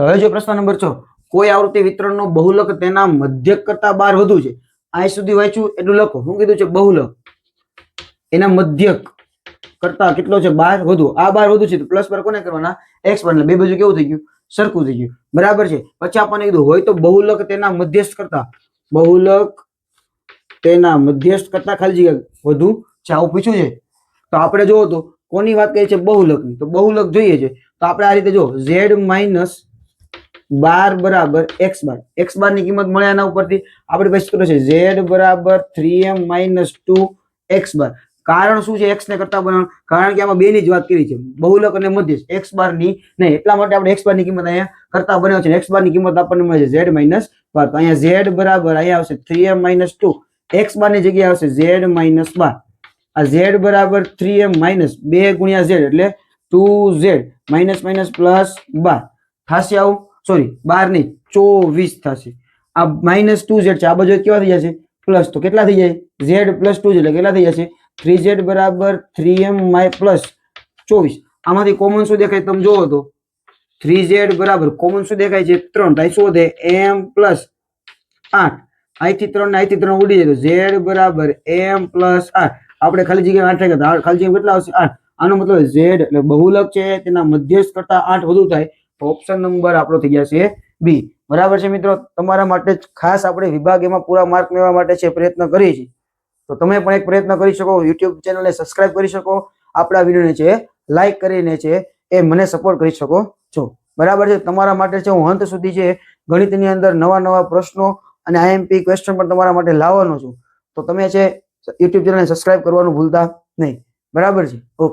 તો હવે જો પ્રશ્ન નંબર 6, કોઈ આવૃત્તિ વિતરણનો બહુલક તેના મધ્યક કરતા 12 વધુ છે. આ સુધી વાંચ્યું એટલું લખો. શું કીધું છે? બહુલક એના મધ્યક કરતા કેટલો છે? 12 વધુ. આ 12 વધુ છે તો પ્લસ પર કોને કરવાના? x પર. એટલે બે બાજુ કેવું થઈ ગયું? સરખું થઈ ગયું. બરાબર છે. પછી આપણને કીધું હોય તો બહુલક તેના મધ્યસ્થ કરતા, બહુલક તેના મધ્યસ્થ કરતા ખાલી જગ્યા વધુ છે. આવું પૂછ્યું છે. તો આપણે જોવો તો કોની વાત કરી છે? બહુલકની. તો બહુલક જોઈએ છે તો આપણે આ રીતે જો z માઇનસ 12 બરાબર x બાર. x બાર ની કિંમત મળે એના ઉપરથી આપણી પાસે સૂત્ર છે z બરાબર 3m માઇનસ 2x બાર. કારણ શું છે? x ને કરતા બનાવવાનું. કારણ કે આમાં બે ની જ વાત કરી છે, બહુલક અને મધ્યસ્થ. x બાર ની નહીં, એટલા માટે આપણે x બાર ની કિંમત અહીંયા કરતા બનાવ્યો છે. x બાર ની કિંમત આપણને મળે છે z માઇનસ 12. તો અહીંયા z બરાબર અહીંયા આવશે 3m માઇનસ 2. x બાર ની જગ્યાએ આવશે z માઇનસ 12. આ z બરાબર 3m માઇનસ 2 ગુણ્યા z એટલે 2z માઇનસ માઇનસ પ્લસ 12 થશે. આવું સોરી 12 નહીં 24 થશે. આ માઇનસ 2z છે, આ બાજુ કેવા થઈ જશે? પ્લસ. તો કેટલા થઈ જાય? z પ્લસ 2z એટલે કેટલા થઈ જશે? 3z બરાબર 3m પ્લસ 24. આમાંથી કોમન શું દેખાય? તમે જોવો તો 3z બરાબર કોમન શું દેખાય છે? 3. તો શું વધે? m plus 8. અહીંથી 3 ને અહીંથી 3 ઉડી જાય તો z બરાબર m પ્લસ 8. આપણે ખાલી જગ્યાએ 8 થાય, ખાલી જગ્યા કેટલા આવશે? 8. આનો મતલબ z એટલે બહુલક છે તેના મધ્યસ્થ કરતા 8 વધુ થાય. તો ઓપ્શન નંબર આપણો થઈ જશે બી. બરાબર છે મિત્રો. તમારા માટે ખાસ આપણે વિભાગ એમાં પૂરા માર્ક મેળવવા માટે છે પ્રયત્ન કરીએ છીએ. તો તમે પણ એક પ્રયત્ન કરી શકો. યુટ્યુબ ચેનલને સબસ્ક્રાઇબ કરી શકો. આપણા વિડીયોને છે લાઈક કરીને છે એ મને સપોર્ટ કરી શકો છો. બરાબર છે. તમારા માટે છે હું અંત સુધી છે ગણિતની અંદર નવા પ્રશ્નો અને આઈએમપી ક્વેશ્ચન પણ તમારા માટે લાવવાનો છું. તો તમે છે યુટ્યુબ ચેનલને સબસ્ક્રાઇબ કરવાનું ભૂલતા નહીં. બરાબર છે. ઓકે.